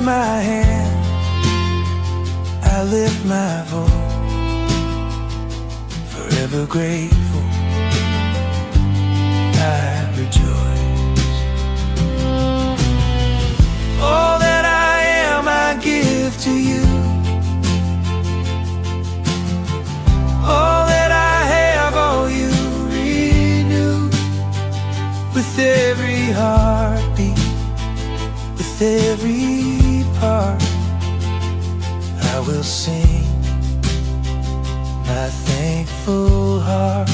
my hand, I lift my voice, forever grateful, I rejoice. All that I am I give to you. All that I have, all you renew. With every heartbeat, with every part, I will sing my thankful heart.